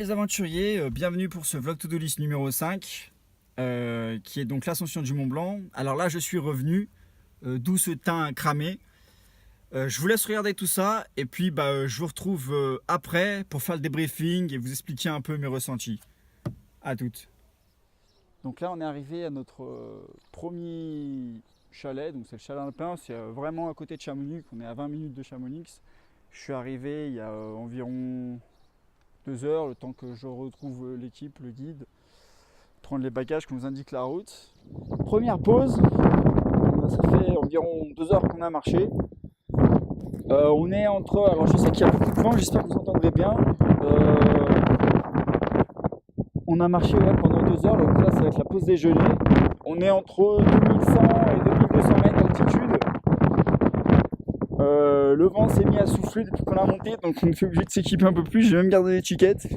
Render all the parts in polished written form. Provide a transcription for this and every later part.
les aventuriers, bienvenue pour ce vlog to-do list numéro 5 qui est donc l'ascension du Mont Blanc. Alors là je suis revenu, d'où ce teint cramé. Je vous laisse regarder tout ça et puis je vous retrouve après pour faire le débriefing et vous expliquer un peu mes ressentis. À toutes. Donc là on est arrivé à notre premier chalet, donc c'est le chalet alpin, c'est vraiment à côté de Chamonix, on est à 20 minutes de Chamonix. Je suis arrivé il y a environ 2 heures, le temps que je retrouve l'équipe, le guide, prendre les bagages qu'on nous indique la route. Première pause, ça fait environ 2 heures qu'on a marché. On est entre, alors je sais qu'il y a beaucoup de vent, j'espère que vous entendrez bien. On a marché pendant 2 heures, donc là ça va être la pause déjeuner. On est entre 2100 et 2200 mètres d'altitude. Le vent s'est mis à souffler depuis qu'on a monté, donc on est obligé de s'équiper un peu plus. J'ai même gardé l'étiquette.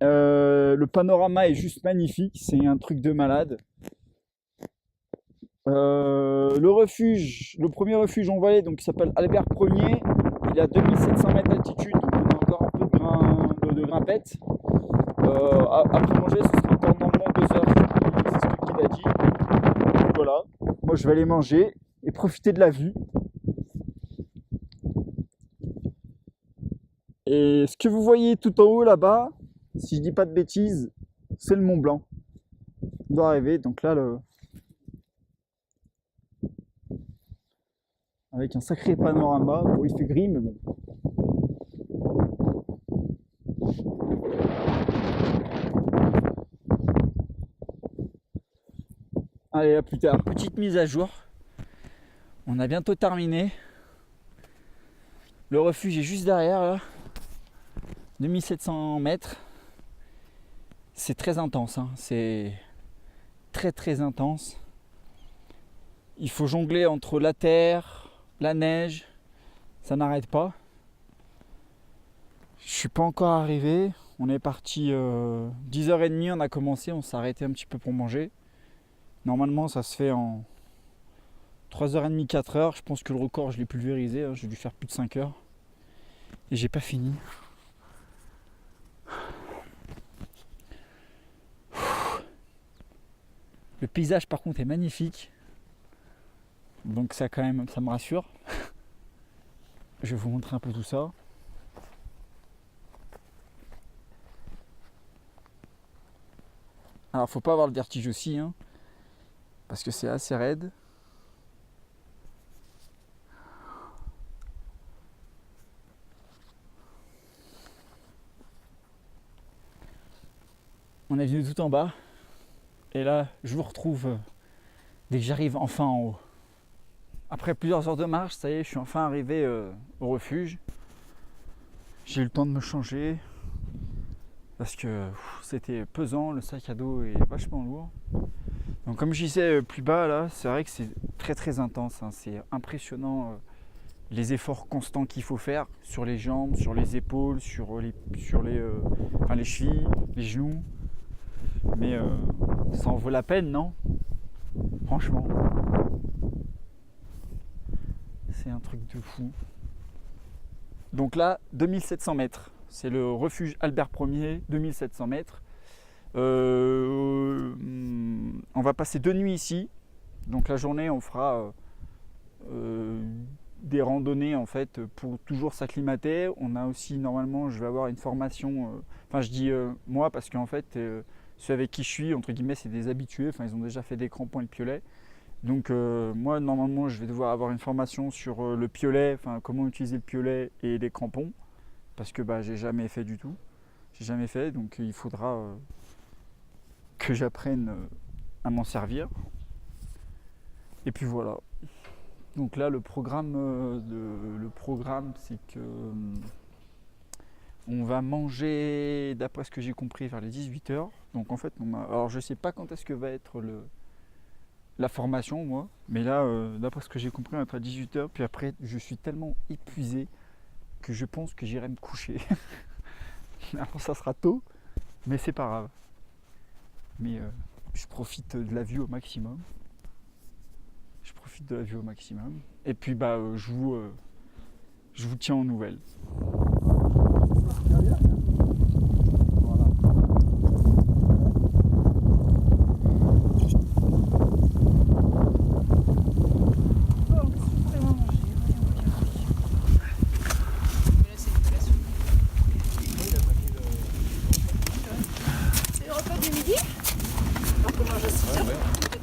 Le panorama est juste magnifique, c'est un truc de malade. Le premier refuge en vallée, donc il s'appelle Albert Ier. Il est à 2700 mètres d'altitude, donc on a encore un peu de grimpette. Après manger, ce sera encore normalement 2 heures, c'est ce que le guide a dit. Donc voilà, moi je vais aller manger et profiter de la vue. Et ce que vous voyez tout en haut là-bas, si je dis pas de bêtises, c'est le Mont Blanc. On doit arriver, donc là, avec un sacré panorama. Bon, il fait gris, mais bon. Allez, à plus tard. Petite mise à jour. On a bientôt terminé. Le refuge est juste derrière, là. 2700 mètres. C'est très intense, hein. C'est très intense. Il faut jongler entre la terre, la neige. Ça n'arrête pas. Je suis pas encore arrivé. On est parti 10h30, on a commencé, on s'est arrêté un petit peu pour manger. Normalement ça se fait en 3h30, 4h. Je pense que le record je l'ai pulvérisé, hein. J'ai dû faire plus de 5 heures. Et j'ai pas fini. Le paysage par contre est magnifique. Donc ça quand même, ça me rassure. Je vais vous montrer un peu tout ça. Alors faut pas avoir le vertige aussi, hein, parce que c'est assez raide. On est venu tout en bas. Et là, je vous retrouve dès que j'arrive enfin en haut. Après plusieurs heures de marche, ça y est, je suis enfin arrivé au refuge. J'ai eu le temps de me changer parce que c'était pesant, le sac à dos est vachement lourd. Donc comme je disais plus bas là, c'est vrai que c'est très intense, hein. C'est impressionnant les efforts constants qu'il faut faire sur les jambes, sur les épaules, sur les chevilles, les genoux. Mais ça en vaut la peine, non? Franchement. C'est un truc de fou. Donc là, 2700 mètres. C'est le refuge Albert Ier, 2700 mètres. On va passer 2 nuits ici. Donc la journée, on fera des randonnées en fait pour toujours s'acclimater. On a aussi, normalement, je vais avoir une formation. Enfin, je dis moi parce qu'en fait, ceux avec qui je suis, entre guillemets, c'est des habitués. Enfin, ils ont déjà fait des crampons et le piolet. Donc moi, normalement, je vais devoir avoir une formation sur le piolet, enfin comment utiliser le piolet et les crampons, parce que j'ai jamais fait du tout. J'ai jamais fait, donc il faudra que j'apprenne à m'en servir. Et puis voilà. Donc là, le programme, c'est que on va manger, d'après ce que j'ai compris, vers les 18h. Donc en fait, alors je sais pas quand est-ce que va être la formation, moi, mais là, d'après ce que j'ai compris, on va être à 18h. Puis après, je suis tellement épuisé que je pense que j'irai me coucher. Alors ça sera tôt, mais c'est pas grave. Mais je profite de la vue au maximum. Et puis je vous tiens aux nouvelles.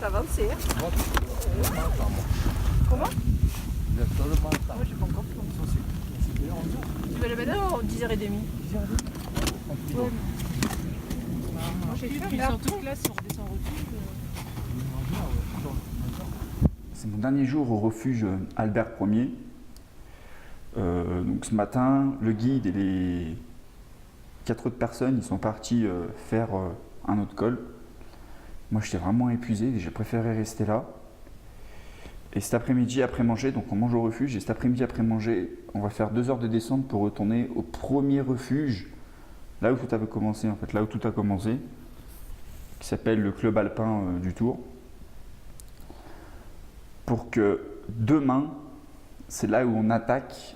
avancé. Hein. Comment? Moi, j'ai pas encore commencé. Tu vas le mettre à 10h30. 10h30. Ouais. Moi, j'ai fait. Ils sont toutes là si on redescend au refuge. C'est mon dernier jour au refuge Albert Ier. Donc ce matin, le guide et les 4 autres personnes, ils sont partis faire un autre col. Moi, j'étais vraiment épuisé et j'ai préféré rester là. Et cet après-midi, après manger, donc on mange au refuge, et cet après-midi, après manger, on va faire 2 heures de descente pour retourner au premier refuge, là où tout avait commencé, en fait, là où tout a commencé, qui s'appelle le Club Alpin du Tour. Pour que demain, c'est là où on attaque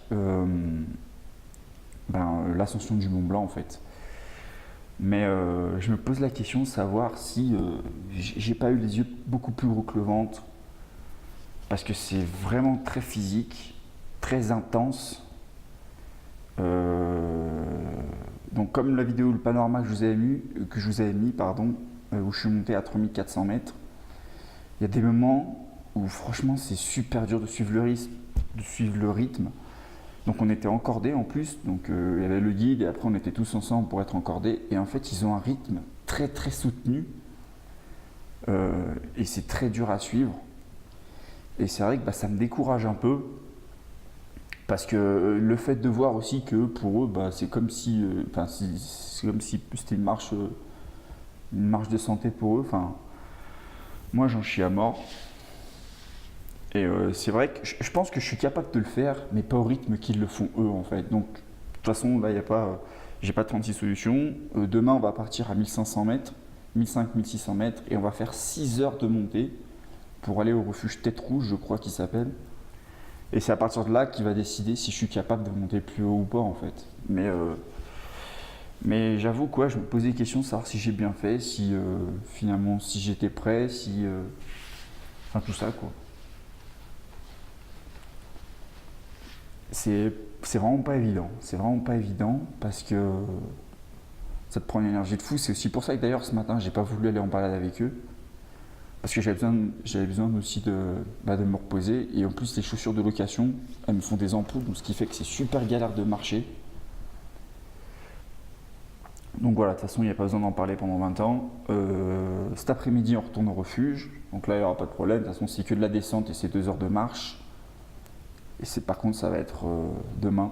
l'ascension du Mont Blanc, en fait. Mais je me pose la question de savoir si j'ai pas eu les yeux beaucoup plus gros que le ventre, parce que c'est vraiment très physique, très intense. Donc comme la vidéo, le panorama que je vous avais mis, où je suis monté à 3400 mètres, il y a des moments où franchement c'est super dur de suivre le rythme. Donc on était encordés en plus, donc il y avait le guide et après on était tous ensemble pour être encordés. Et en fait ils ont un rythme très très soutenu et c'est très dur à suivre. Et c'est vrai que ça me décourage un peu, parce que le fait de voir aussi que pour eux, c'est comme si c'était une marche de santé pour eux. Enfin, moi j'en chie à mort. Et c'est vrai que je pense que je suis capable de le faire, mais pas au rythme qu'ils le font eux en fait. Donc de toute façon, là, j'ai pas 36 solutions. Demain, on va partir à 1500 mètres, 1500-1600 mètres, et on va faire 6 heures de montée pour aller au refuge Tête Rouge, je crois qu'il s'appelle. Et c'est à partir de là qu'il va décider si je suis capable de monter plus haut ou pas en fait. Mais j'avoue quoi, je me posais des questions de savoir si j'ai bien fait, si finalement si j'étais prêt, enfin tout ça quoi. C'est vraiment pas évident. C'est vraiment pas évident parce que ça te prend une énergie de fou. C'est aussi pour ça que d'ailleurs ce matin j'ai pas voulu aller en balade avec eux. Parce que j'avais besoin aussi de me reposer. Et en plus, les chaussures de location, elles me font des ampoules, donc ce qui fait que c'est super galère de marcher. Donc voilà, de toute façon, il n'y a pas besoin d'en parler pendant 20 ans. Cet après-midi, on retourne au refuge. Donc là, il n'y aura pas de problème. De toute façon, c'est que de la descente et c'est 2 heures de marche. Et par contre, ça va être demain.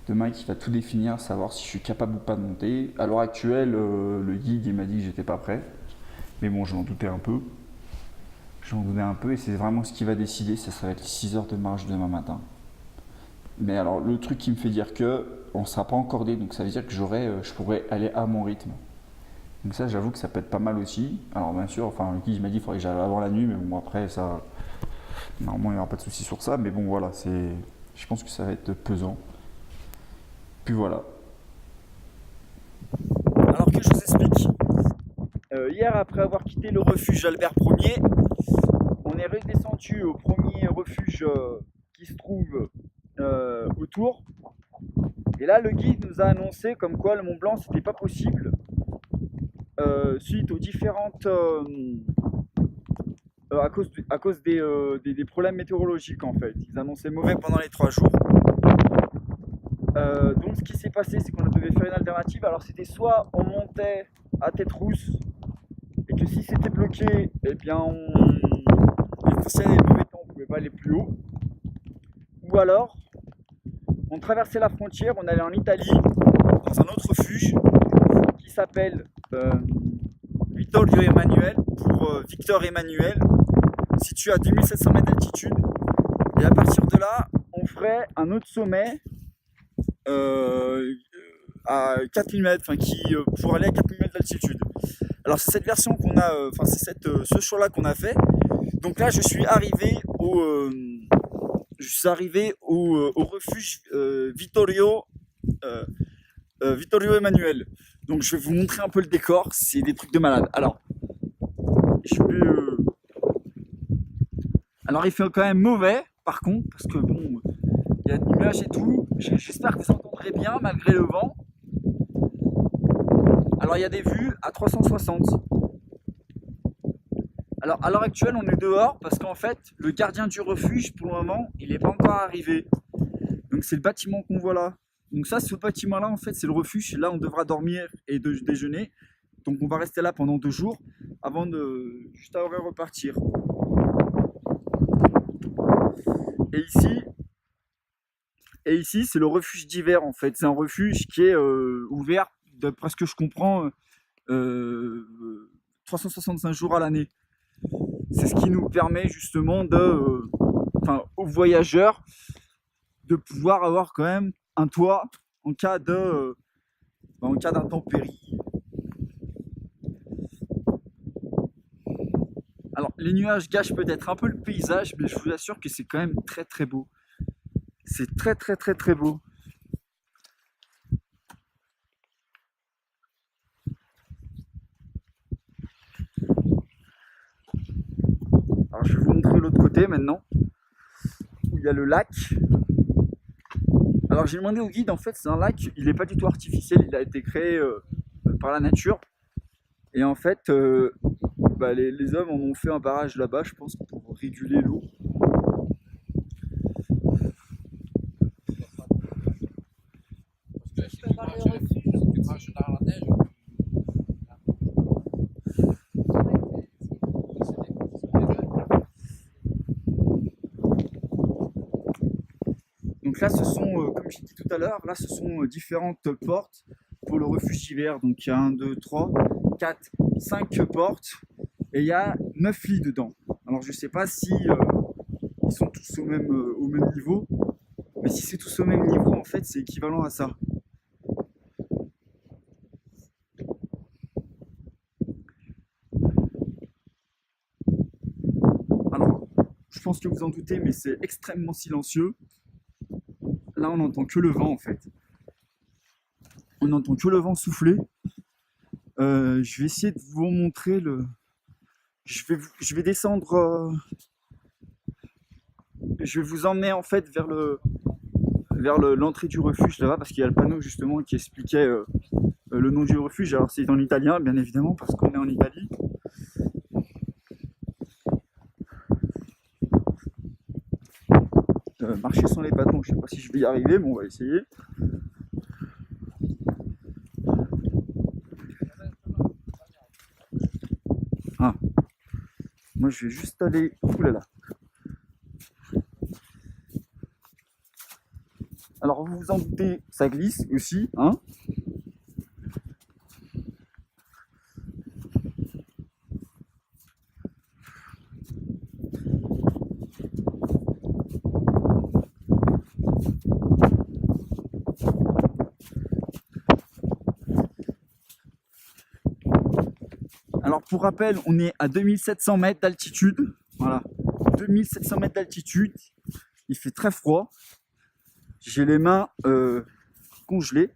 Demain qui va tout définir, savoir si je suis capable ou pas de monter. À l'heure actuelle, le guide il m'a dit que j'étais pas prêt. Mais bon, j'en doutais un peu. Et c'est vraiment ce qui va décider, ça va être les 6 heures de marche demain matin. Mais alors, le truc qui me fait dire on ne sera pas encordé, donc ça veut dire que je pourrais aller à mon rythme. Donc ça, j'avoue que ça peut être pas mal aussi. Alors bien sûr, le guide m'a dit qu'il faudrait que j'aille avant la nuit, mais bon, après, ça, normalement, il n'y aura pas de souci sur ça. Mais bon, voilà, je pense que ça va être pesant. Puis voilà. Alors que je vous explique. Hier, après avoir quitté le refuge Albert Ier, on est redescendu au premier refuge qui se trouve autour. Et là, le guide nous a annoncé comme quoi le Mont Blanc, c'était pas possible suite aux différentes à cause des problèmes météorologiques en fait. Ils annonçaient mauvais pendant les 3 jours. Donc ce qui s'est passé, c'est qu'on devait faire une alternative. Alors c'était soit on montait à Tête Rousse et que si c'était bloqué, eh bien s'il y avait des mauvais temps, on ne pouvait pas aller plus haut. Ou alors on traversait la frontière, on allait en Italie dans un autre refuge qui s'appelle Vittorio Emanuele, pour Victor Emmanuel, situé à 2700 mètres d'altitude. Et à partir de là, on ferait un autre sommet à 4000 mètres, pour aller à 4000 mètres d'altitude. Alors c'est cette version qu'on a, ce choix-là qu'on a fait. Donc là, je suis arrivé au refuge Vittorio Emanuel. Donc je vais vous montrer un peu le décor, c'est des trucs de malade. Alors il fait quand même mauvais par contre, parce que bon, il y a de nuages et tout. J'espère que vous entendrez bien malgré le vent. Alors il y a des vues à 360. Alors à l'heure actuelle on est dehors parce qu'en fait le gardien du refuge pour le moment il n'est pas encore arrivé. Donc c'est le bâtiment qu'on voit là. Donc ça, ce bâtiment là en fait c'est le refuge. Là on devra dormir et déjeuner. Donc on va rester là pendant 2 jours avant de juste à repartir. Et ici c'est le refuge d'hiver en fait. C'est un refuge qui est ouvert d'après ce que je comprends 365 jours à l'année. C'est ce qui nous permet justement aux voyageurs de pouvoir avoir quand même un toit en cas d'intempéries. Alors les nuages gâchent peut-être un peu le paysage, mais je vous assure que c'est quand même très très beau. C'est très très très très beau. Alors je vais vous montrer l'autre côté maintenant, où il y a le lac. Alors j'ai demandé au guide, en fait c'est un lac, il n'est pas du tout artificiel, il a été créé par la nature. Et en fait, les hommes en ont fait un barrage là-bas, je pense, pour réguler l'eau. Tu craches dans la neige. Donc là, ce sont, comme j'ai dit tout à l'heure, là, ce sont différentes portes pour le refuge d'hiver. Donc il y a 1, 2, 3, 4, 5 portes et il y a 9 lits dedans. Alors je ne sais pas si ils sont tous au même niveau, mais si c'est tous au même niveau, en fait, c'est équivalent à ça. Alors, je pense que vous en doutez, mais c'est extrêmement silencieux. Là, on n'entend que le vent, en fait. On n'entend que le vent souffler. Je vais essayer de vous montrer le... Je vais descendre... Je vais vous emmener, en fait, vers l'entrée du refuge, là-bas, parce qu'il y a le panneau, justement, qui expliquait le nom du refuge. Alors, c'est en italien, bien évidemment, parce qu'on est en Italie. Marcher sans les bâtons, je sais pas si je vais y arriver, mais on va essayer. Ah, moi je vais juste aller. Oulala. Alors vous vous en doutez, ça glisse aussi, hein. Alors pour rappel, on est à 2700 mètres d'altitude. Voilà, 2700 mètres d'altitude. Il fait très froid. J'ai les mains congelées.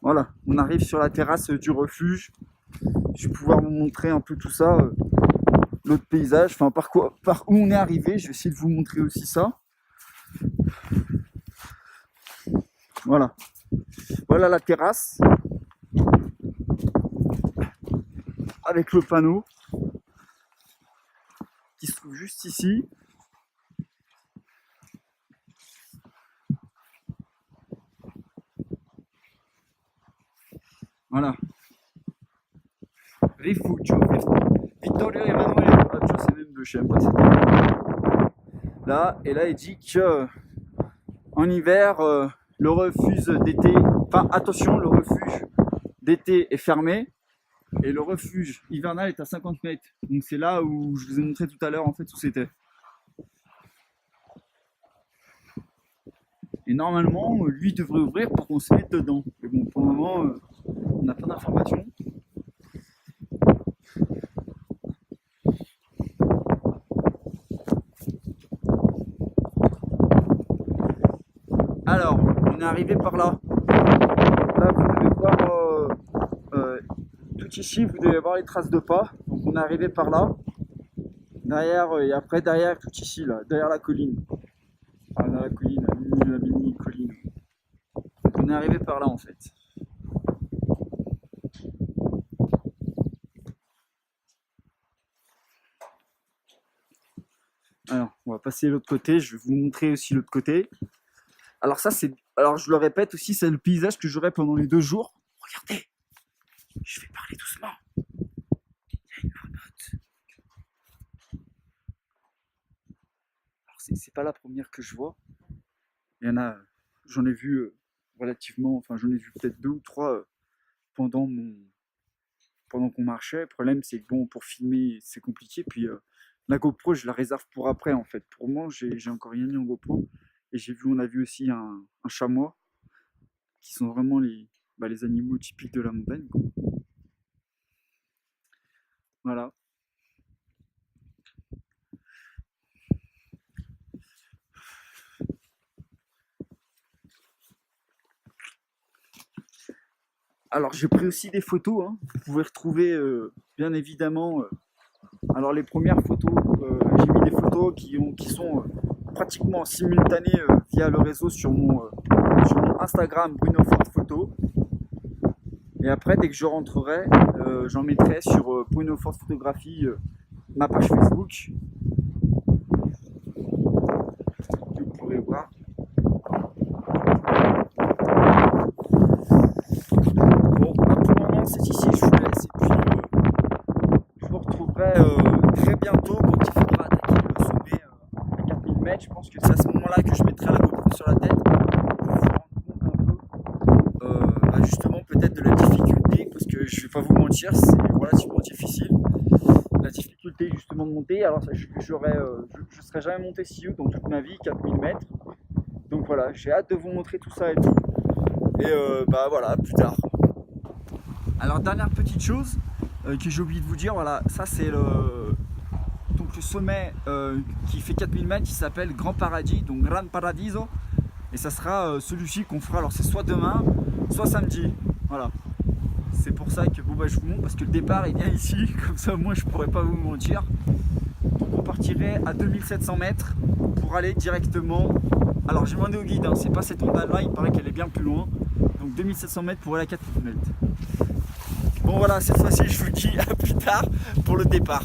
Voilà, on arrive sur la terrasse du refuge. Je vais pouvoir vous montrer un peu tout ça, l'autre paysage, enfin par où on est arrivé. Je vais essayer de vous montrer aussi ça. Voilà. Voilà la terrasse. Avec le panneau qui se trouve juste ici. Voilà. Rifugio Vittorio Emanuele c'est même de chez pas là, et là il dit que en hiver le refuge d'été, enfin attention, le refuge d'été est fermé et le refuge hivernal est à 50 mètres. Donc c'est là où je vous ai montré tout à l'heure en fait où c'était. Et normalement, lui devrait ouvrir pour qu'on se mette dedans. Mais bon, pour le moment, on n'a pas d'informations. Alors, on est arrivé par là. Là, vous devez voir tout ici, vous devez voir les traces de pas. Donc, on est arrivé par là. Derrière, et après, derrière, tout ici, là, derrière la colline. Enfin, dans la colline, la mini colline. Donc, on est arrivé par là, en fait. Alors, on va passer de l'autre côté. Je vais vous montrer aussi l'autre côté. Alors ça, c'est... Alors, je le répète aussi, c'est le paysage que j'aurai pendant les 2 jours. Regardez, je vais parler doucement. Il y a une marmotte. Alors, c'est pas la première que je vois. Il y en a... J'en ai vu relativement... Enfin, j'en ai vu peut-être 2 ou 3 pendant qu'on marchait. Le problème, c'est que bon, pour filmer, c'est compliqué. Puis la GoPro, je la réserve pour après, en fait. Pour moi, j'ai encore rien mis en GoPro. Et on a vu aussi un chamois, qui sont vraiment les animaux typiques de la montagne, quoi. Voilà. Alors j'ai pris aussi des photos, hein. Vous pouvez retrouver bien évidemment. Alors les premières photos, j'ai mis des photos qui sont pratiquement simultanées via le réseau sur mon Instagram Bruno Forte Photo. Et après, dès que je rentrerai, j'en mettrai sur Bruno Forte Photographie, ma page Facebook. Que vous pourrez voir. Bon, pour le moment, c'est ici, je vous laisse. Et puis, je vous retrouverai très bientôt quand il faudra attaquer le sommet à 4000 mètres. Je pense que c'est à ce moment-là que je mettrai la GoPro sur la tête pour vous rendre compte un peu, justement, peut-être de la difficulté, parce que je vais pas vous mentir, c'est relativement difficile. La difficulté justement de monter. Alors, je serais jamais monté si haut dans toute ma vie, 4000 mètres. Donc voilà, j'ai hâte de vous montrer tout ça et tout. Et voilà, plus tard. Alors, dernière petite chose que j'ai oublié de vous dire, voilà, ça c'est le sommet qui fait 4000 mètres, qui s'appelle Grand Paradis, donc Gran Paradiso. Et ça sera celui-ci qu'on fera, alors c'est soit demain, soit samedi. Voilà. C'est pour ça que je vous montre, parce que le départ est bien ici, comme ça moi je pourrais pas vous mentir. Donc on partirait à 2700 mètres pour aller directement. Alors j'ai demandé au guide, hein, c'est pas cette ondale là, il paraît qu'elle est bien plus loin. Donc 2700 mètres pour aller à 4000 mètres. Bon voilà, cette fois-ci je vous dis à plus tard pour le départ.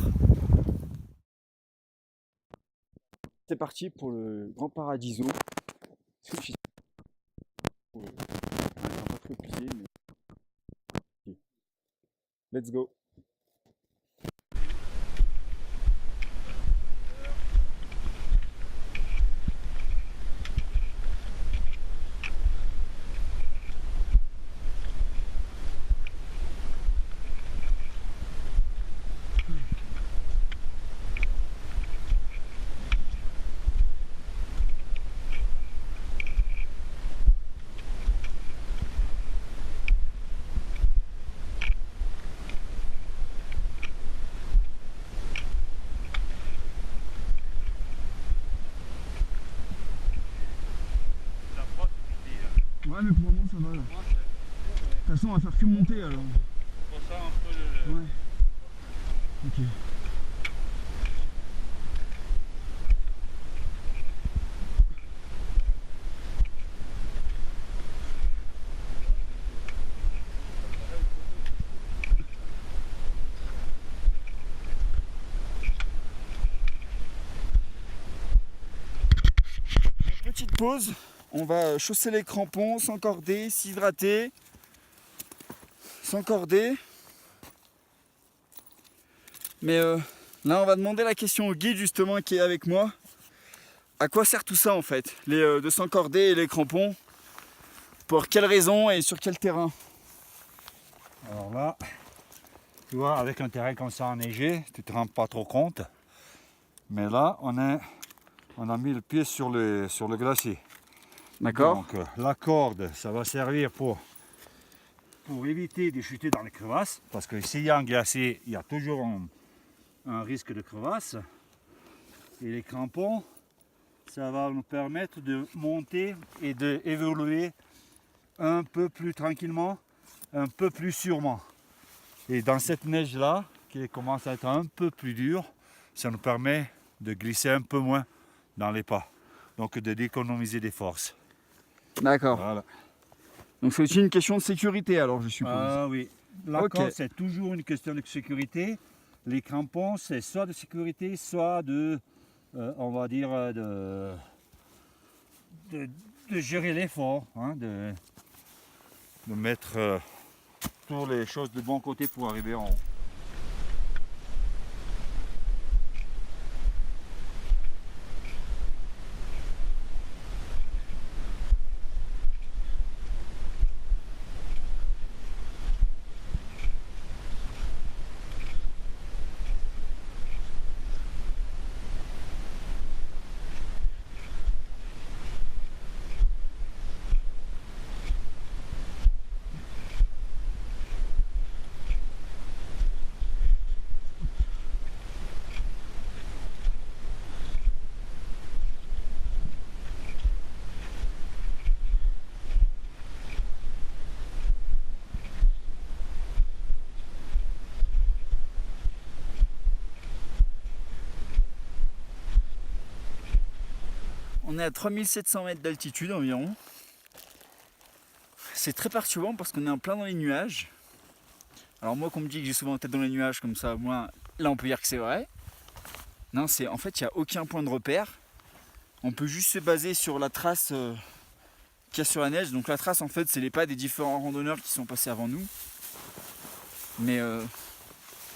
C'est parti pour le Grand Paradiso. Let's go. Ouais, mais pour le moment ça va là. De toute façon, on va faire que monter alors. Pour ça, un peu le... Ouais. Ok. Petite pause. On va chausser les crampons, s'encorder, s'hydrater, s'encorder. Mais là, on va demander la question au guide justement qui est avec moi. À quoi sert tout ça en fait, de s'encorder et les crampons? Pour quelles raisons et sur quel terrain? Alors là, tu vois, avec un terrain comme ça enneigé, tu te rends pas trop compte. Mais là, on a mis le pied sur le glacier. D'accord. Donc la corde, ça va servir pour éviter de chuter dans les crevasses. Parce que s'il y a un glacier, il y a toujours un risque de crevasse. Et les crampons, ça va nous permettre de monter et d'évoluer un peu plus tranquillement, un peu plus sûrement. Et dans cette neige-là, qui commence à être un peu plus dure, ça nous permet de glisser un peu moins dans les pas. Donc d'économiser des forces. D'accord. Voilà. Donc c'est aussi une question de sécurité alors je suppose. Ah oui. La Ok. corde, c'est toujours une question de sécurité. Les crampons, c'est soit de sécurité, soit de on va dire, de gérer l'effort, hein, de mettre toutes les choses de bon côté pour arriver en haut. On est à 3700 mètres d'altitude environ. C'est très perturbant parce qu'on est en plein dans les nuages. Alors moi qu'on me dit que j'ai souvent la tête dans les nuages comme ça, moi là on peut dire que c'est vrai. Non, c'est en fait il n'y a aucun point de repère. On peut juste se baser sur la trace qu'il y a sur la neige. Donc la trace en fait c'est les pas des différents randonneurs qui sont passés avant nous. Mais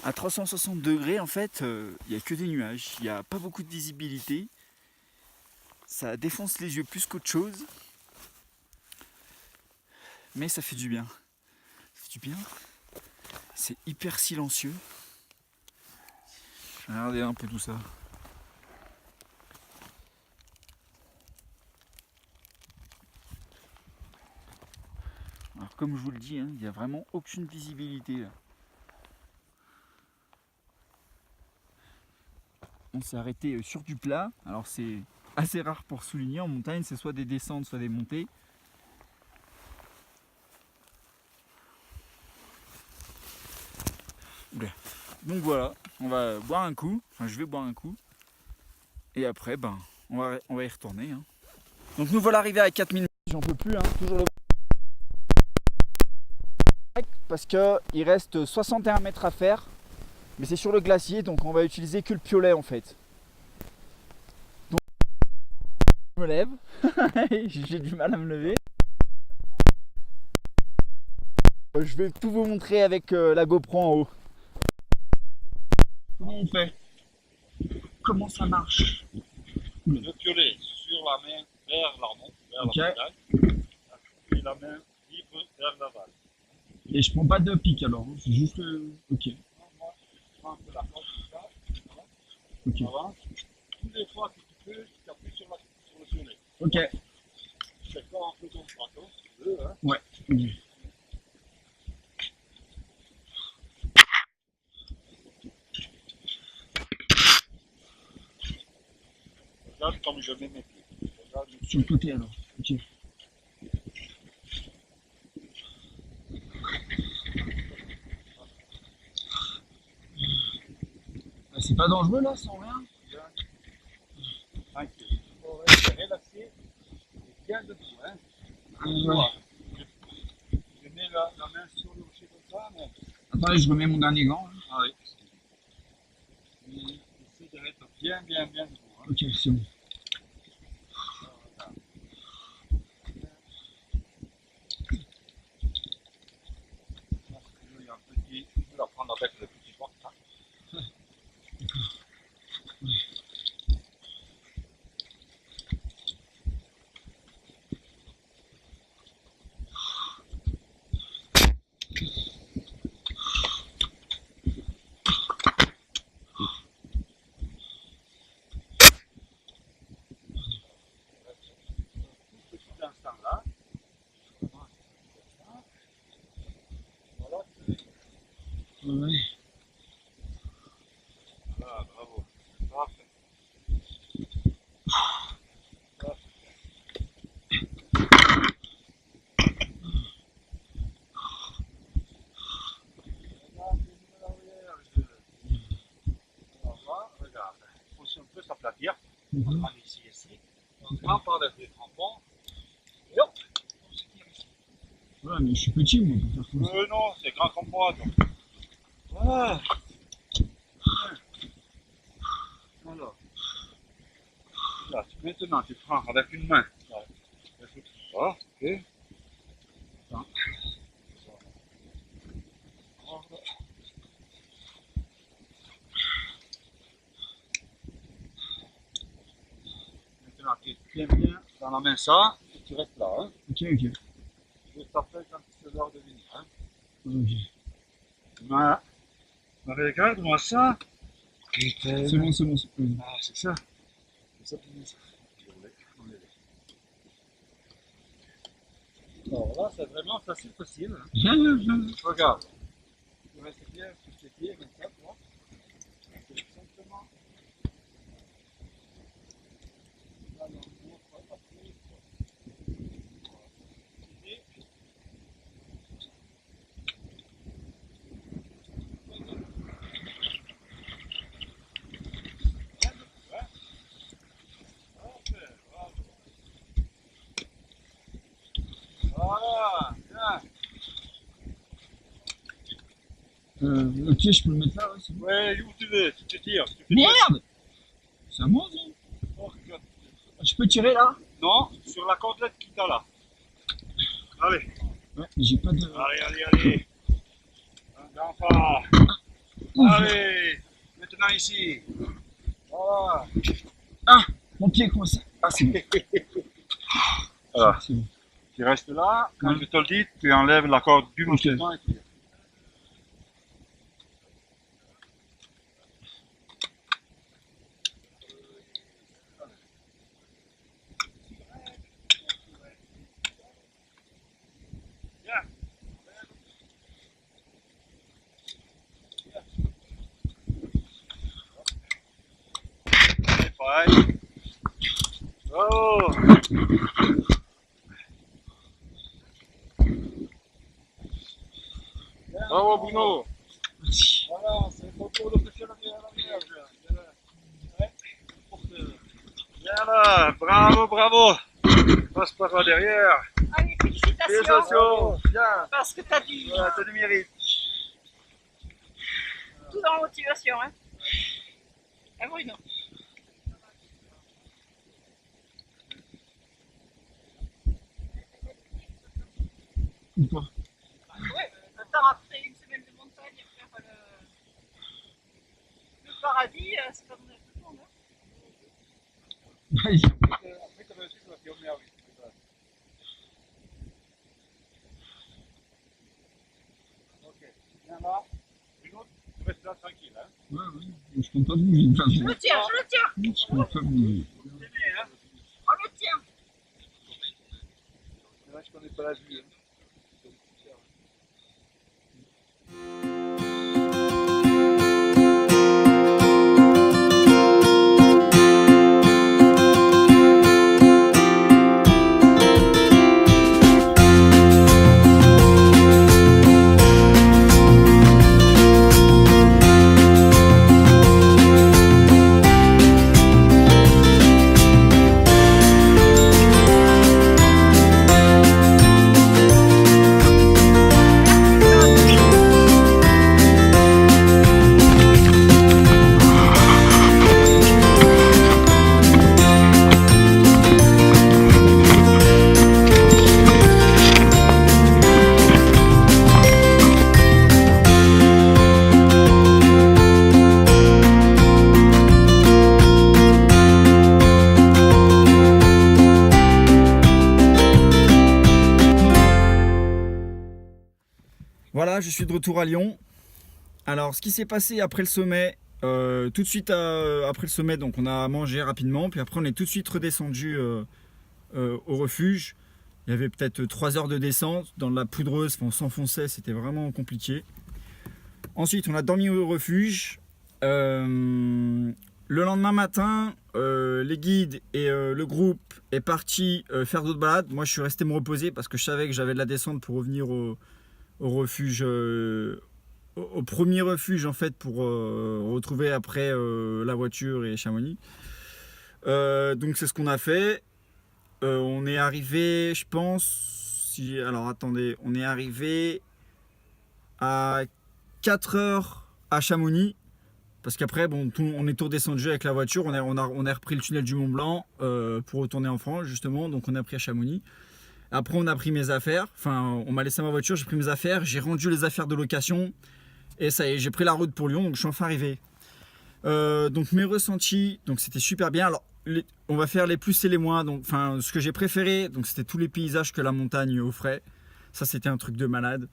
à 360 degrés en fait il n'y a que des nuages. Il n'y a pas beaucoup de visibilité. Ça défonce les yeux plus qu'autre chose. Mais ça fait du bien. Ça fait du bien. C'est hyper silencieux. Je vais regarder un peu tout ça. Alors comme je vous le dis, hein, il n'y a vraiment aucune visibilité là. On s'est arrêté sur du plat. Alors c'est assez rare pour souligner en montagne, c'est soit des descentes, soit des montées. Donc voilà, on va boire un coup, enfin je vais boire un coup, et après ben on va y retourner. Hein. Donc nous voilà arrivés à 4000 mètres, j'en peux plus, hein, toujours le parce qu'il reste 61 mètres à faire, mais c'est sur le glacier, donc on va utiliser que le piolet en fait. Donc je me lève, j'ai du mal à me lever. Je vais tout vous montrer avec la GoPro en haut. Comment on fait? Comment ça marche? Le piolet sur la main vers l'amont, vers Ok. la montagne, et la main libre vers l'aval. Et je prends pas de pic alors, c'est juste ok. Moi, je prends un peu la force comme ça, voilà. Ok. Avance. Toutes les fois que tu peux, tu appuies sur le piolet. Ok. C'est pas un peu ton bâton, si tu veux. Hein. Ouais. Regarde comme je mets mes pieds. Regarde. Sur le côté alors. Ok. C'est pas dangereux là, sans rien? Tranquille. Il faut rester relaxé et bien debout. Hein. Voilà. Je mets la main sur le rocher comme ça, mais. Attendez, je remets mon dernier gant. Hein. Ah oui. Essaye de mettre bien debout. Hein. Ok, c'est bon. Il y a un petit. Tu peux la prendre avec le petit porte. Là. Voilà. Ouais. Voilà, bravo. Parfait. Regarde, il faut aussi un peu s'aplatir. On prend ici. On prend par-dessus les crampons. Et hop, on se tire ici. Ouais, mais je suis petit moi pour faire comme ça. Non, c'est grand comme moi. Donc. Voilà. Voilà. Maintenant, tu prends avec une main. Voilà, ok. Attends. Maintenant, tu tiens bien dans la main ça, et tu restes là. Hein. Ok, ok. Juste après, quand tu te l'heure de venir. Hein. Ok. Voilà. Regarde-moi ça. Putain. C'est bon, c'est bon. C'est bon. Ah, c'est ça. C'est ça qui dit ça. Alors là, c'est vraiment facile possible. Hein. Viens, viens, viens. Regarde. Tu restes bien sur tes pieds, comme ça, tu vois. C'est simplement. Là, on montre après. Ici. Voilà, bien. Le pied, je peux le mettre là, ouais, c'est bon. Ouais, où tu veux, tu te tires. Tu fais Merde! C'est à moi, ça. Oh, regarde. Je peux tirer là? Non, sur la côtelette qui t'a là. Allez, Ouais, mais j'ai pas de. allez. Un pas. Allez, maintenant ici. Voilà. Ah! Mon pied est coincé. Ah, c'est bon. Voilà. C'est bon. Tu restes là, quand Ouais. je te le dis, tu enlèves la corde du Ok. mouvement et tu tires. Bien. Allez, pareil. Oh. Bravo Bruno. Merci. Voilà, c'est ton tour de pêcher la mer. Ouais. Bien là, bravo. Passe par là derrière. Allez, félicitations. Félicitations. Bien. Parce que t'as du, Voilà, t'as du mérite. tout dans la motivation. Hein. Ah, Bruno. Ou pas? Ouais, attends, après une semaine de montagne, faire le paradis, c'est pas donné à tout le monde. Hein. Vas-y. Après, tu réussis sur la pionnière, oui. Ok, viens là. Bruno, tu restes là tranquille. Hein. Ouais, ouais. Je compte pas bouger de toute façon. Je le tiens. Je compte pas bouger. C'est bien, hein. On le tient. C'est vrai que je connais pas la vue. Hein. Voilà, je suis de retour à Lyon. Alors, ce qui s'est passé après le sommet, tout de suite après le sommet, donc on a mangé rapidement, puis après on est tout de suite redescendu au refuge. Il y avait peut-être 3 heures de descente dans la poudreuse, on s'enfonçait, c'était vraiment compliqué. Ensuite, on a dormi au refuge. Le lendemain matin, les guides et le groupe est parti faire d'autres balades. Moi, je suis resté me reposer parce que je savais que j'avais de la descente pour revenir au refuge, au premier refuge en fait, pour retrouver après la voiture et Chamonix. Donc c'est ce qu'on a fait. On est arrivé, je pense, alors attendez, on est arrivé à 4 heures à Chamonix. Parce qu'après, bon, on est tout redescendu avec la voiture, on a repris le tunnel du Mont Blanc pour retourner en France, justement. Donc on a pris à Chamonix. Après, on a pris mes affaires. Enfin, on m'a laissé ma voiture, j'ai pris mes affaires, j'ai rendu les affaires de location. Et ça y est, j'ai pris la route pour Lyon, donc je suis enfin arrivé. Donc mes ressentis, donc c'était super bien. Alors, on va faire les plus et les moins. Donc, enfin, ce que j'ai préféré, donc c'était tous les paysages que la montagne offrait. Ça, c'était un truc de malade.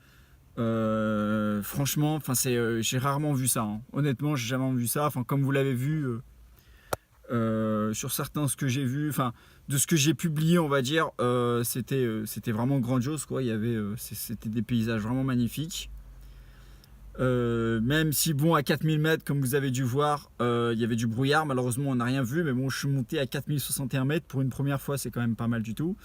Franchement, enfin, j'ai rarement vu ça. Hein. Honnêtement, j'ai jamais vu ça. Enfin, comme vous l'avez vu sur certains, ce que j'ai vu, enfin, de ce que j'ai publié, on va dire, c'était vraiment grandiose, quoi. Il y avait, c'était des paysages vraiment magnifiques. Même si bon, à 4000 mètres comme vous avez dû voir, il y avait du brouillard, malheureusement on n'a rien vu, mais bon, je suis monté à 4061 mètres pour une première fois, c'est quand même pas mal du tout.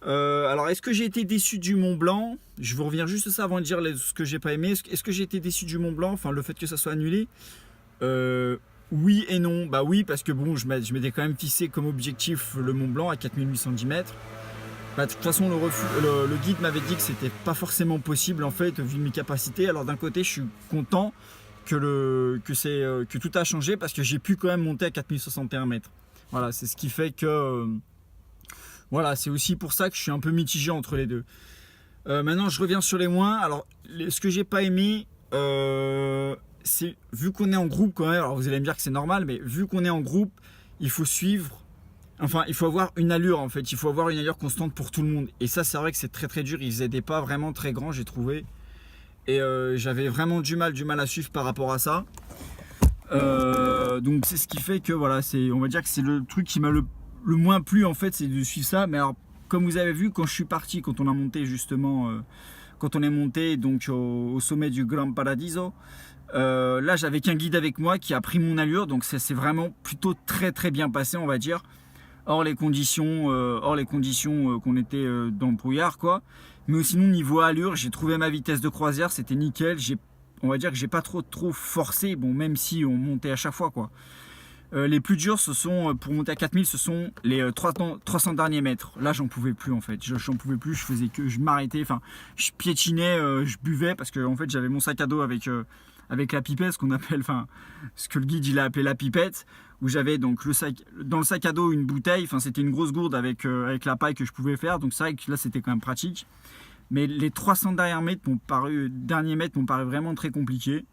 Alors est-ce que j'ai été déçu du Mont Blanc? Je vous reviens juste ça avant de dire ce que j'ai pas aimé. Est-ce que j'ai été déçu du Mont Blanc, enfin le fait que ça soit annulé? Oui et non. Bah oui, parce que bon, je m'étais quand même fixé comme objectif le Mont Blanc à 4810 mètres. Bah, de toute façon, le guide m'avait dit que c'était pas forcément possible en fait, vu mes capacités. Alors d'un côté, je suis content que tout a changé parce que j'ai pu quand même monter à 4061 mètres. Voilà, c'est ce qui fait que voilà, c'est aussi pour ça que je suis un peu mitigé entre les deux. Maintenant, je reviens sur les moins. Alors, ce que j'ai pas aimé, c'est vu qu'on est en groupe quand même. Alors vous allez me dire que c'est normal, mais vu qu'on est en groupe, il faut suivre. Enfin, il faut avoir une allure en fait, il faut avoir une allure constante pour tout le monde. Et ça, c'est vrai que c'est très très dur, ils faisaient des pas vraiment très grands, j'ai trouvé. Et j'avais vraiment du mal à suivre par rapport à ça. Donc c'est ce qui fait que voilà, on va dire que c'est le truc qui m'a le moins plu en fait, c'est de suivre ça. Mais alors, comme vous avez vu, quand je suis parti, quand on a monté justement, quand on est monté donc au sommet du Gran Paradiso, là j'avais qu'un guide avec moi qui a pris mon allure, donc c'est vraiment plutôt très très bien passé, on va dire. Hors les conditions qu'on était dans le brouillard, quoi. Mais sinon, niveau allure, j'ai trouvé ma vitesse de croisière, c'était nickel. On va dire que j'ai pas trop forcé, bon, même si on montait à chaque fois, quoi. Les plus durs, pour monter à 4000, ce sont les 300 derniers mètres. Là, j'en pouvais plus, en fait. J'en pouvais plus, je m'arrêtais, enfin, je piétinais, je buvais, parce que, en fait, j'avais mon sac à dos avec la pipette, ce qu'on appelle, enfin, ce que le guide, il a appelé la pipette, où j'avais donc dans le sac à dos une bouteille, enfin c'était une grosse gourde avec la paille que je pouvais faire, donc c'est vrai que là c'était quand même pratique. Mais les 300 derniers mètres m'ont paru vraiment très compliqués.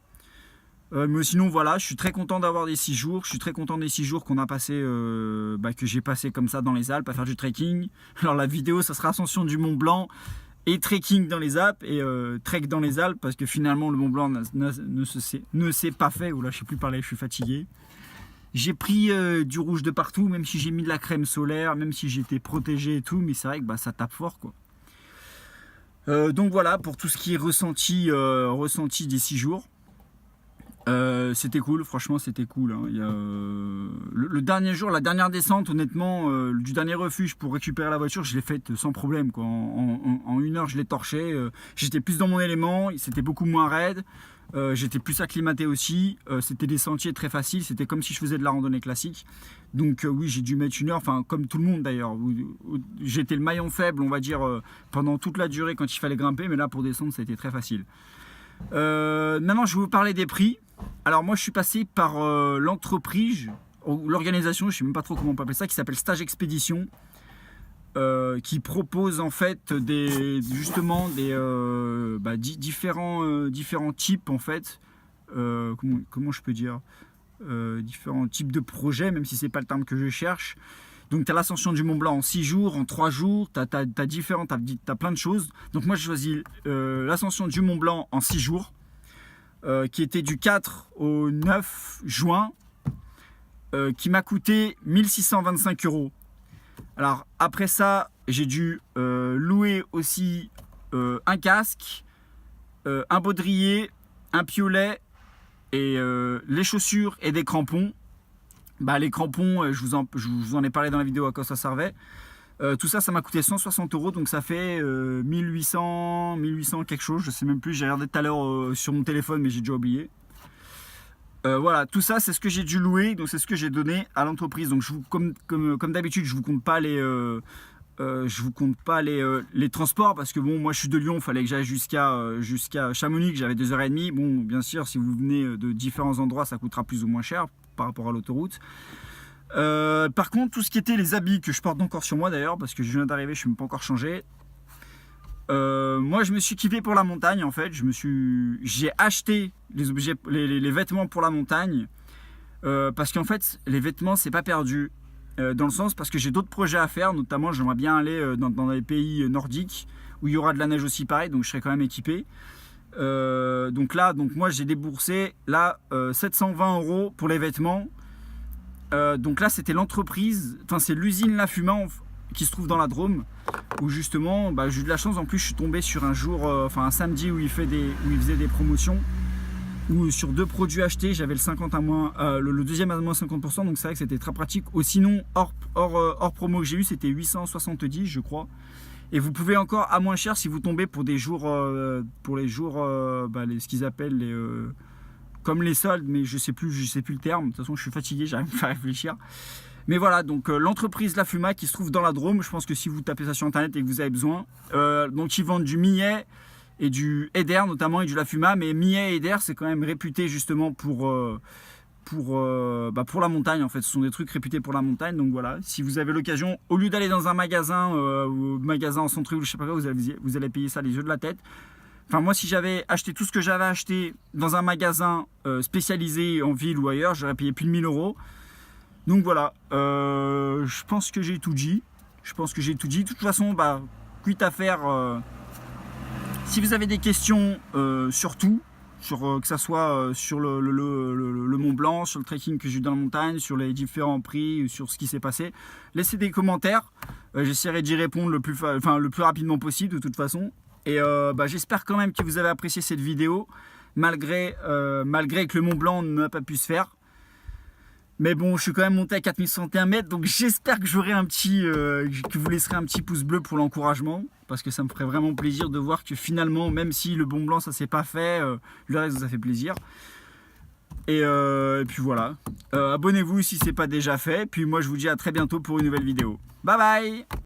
Mais sinon voilà, je suis très content d'avoir des 6 jours, je suis très content des 6 jours qu'on a passé, que j'ai passé comme ça dans les Alpes à faire du trekking. Alors la vidéo, ça sera ascension du Mont Blanc et trekking dans les Alpes, et trek dans les Alpes, parce que finalement le Mont Blanc ne s'est pas fait. Oula, je sais plus parler, je suis fatigué. J'ai pris du rouge de partout, même si j'ai mis de la crème solaire, même si j'étais protégé et tout, mais c'est vrai que ça tape fort, quoi. Donc voilà, pour tout ce qui est ressenti des 6 jours. C'était cool, franchement c'était cool. Hein. Le dernier jour, la dernière descente, honnêtement, du dernier refuge pour récupérer la voiture, je l'ai faite sans problème, quoi. En 1 heure, je l'ai torché. J'étais plus dans mon élément, c'était beaucoup moins raide. J'étais plus acclimaté aussi, c'était des sentiers très faciles, c'était comme si je faisais de la randonnée classique. Donc oui, j'ai dû mettre 1 heure, enfin comme tout le monde d'ailleurs. J'étais le maillon faible, on va dire, pendant toute la durée quand il fallait grimper, mais là pour descendre ça a été très facile. Maintenant je vais vous parler des prix. Alors moi je suis passé par l'entreprise, ou l'organisation, je sais même pas trop comment on peut appeler ça, qui s'appelle Stage Expédition. Qui propose en fait différents types en fait, comment je peux dire, différents types de projets, même si c'est pas le terme que je cherche. Donc tu as l'ascension du Mont Blanc en 6 jours, en 3 jours, tu as plein de choses. Donc moi j'ai choisi l'ascension du Mont Blanc en 6 jours, qui était du 4 au 9 juin, qui m'a coûté 1625 €. Alors après ça, j'ai dû louer aussi un casque, un baudrier, un piolet et les chaussures et des crampons. Les crampons, je vous en ai parlé dans la vidéo à quoi ça servait. Tout ça, ça m'a coûté 160 €, donc ça fait 1800 quelque chose, je sais même plus. J'ai regardé tout à l'heure sur mon téléphone, mais j'ai déjà oublié. Voilà, tout ça c'est ce que j'ai dû louer, donc c'est ce que j'ai donné à l'entreprise. Donc comme d'habitude, je vous compte pas Je vous compte pas les transports parce que bon, moi je suis de Lyon, il fallait que j'aille jusqu'à Chamonix, j'avais 2h30. Bon, bien sûr, si vous venez de différents endroits, ça coûtera plus ou moins cher par rapport à l'autoroute. Par contre, tout ce qui était les habits que je porte encore sur moi d'ailleurs, parce que je viens d'arriver, je ne suis pas encore changé. Moi, je me suis kiffé pour la montagne en fait. J'ai acheté les vêtements pour la montagne parce qu'en fait, les vêtements, c'est pas perdu. Dans le sens parce que j'ai d'autres projets à faire, notamment j'aimerais bien aller dans les pays nordiques où il y aura de la neige aussi pareil, donc je serai quand même équipé. Donc moi j'ai déboursé là 720 € pour les vêtements. Donc là c'était l'entreprise, enfin c'est l'usine La Fuma qui se trouve dans la Drôme, où justement j'ai eu de la chance. En plus je suis tombé sur un jour, un samedi où il faisait des promotions. Où sur 2 produits achetés, j'avais le deuxième à moins 50%, donc c'est vrai que c'était très pratique. Ou sinon, hors promo que j'ai eu, c'était 870 je crois. Et vous pouvez encore à moins cher si vous tombez pour des jours, ce qu'ils appellent comme les soldes, mais je sais plus le terme. De toute façon, je suis fatigué, j'arrive pas à réfléchir. Mais voilà, donc l'entreprise La Fuma qui se trouve dans la Drôme, je pense que si vous tapez ça sur internet et que vous avez besoin, donc ils vendent du millet et du Eder notamment et du La Fuma, mais millet et Eder c'est quand même réputé justement pour la montagne en fait. Ce sont des trucs réputés pour la montagne, donc voilà, si vous avez l'occasion, au lieu d'aller dans un magasin en centre-ville ou je sais pas quoi, vous allez payer ça les yeux de la tête. Enfin moi si j'avais acheté tout ce que j'avais acheté dans un magasin spécialisé en ville ou ailleurs, j'aurais payé plus de 1000 €. Donc voilà, je pense que j'ai tout dit. De toute façon, quitte à faire... si vous avez des questions surtout, que ce soit sur le Mont Blanc, sur le trekking que j'ai eu dans la montagne, sur les différents prix, sur ce qui s'est passé, laissez des commentaires. J'essaierai d'y répondre le plus rapidement possible de toute façon. Et j'espère quand même que vous avez apprécié cette vidéo, malgré que le Mont Blanc n'a pas pu se faire. Mais bon, je suis quand même monté à 4061 mètres, donc j'espère que que vous laisserez un petit pouce bleu pour l'encouragement, parce que ça me ferait vraiment plaisir de voir que finalement, même si le Mont Blanc ça s'est pas fait, le reste ça fait plaisir. Et puis voilà, abonnez-vous si c'est pas déjà fait, puis moi je vous dis à très bientôt pour une nouvelle vidéo. Bye bye.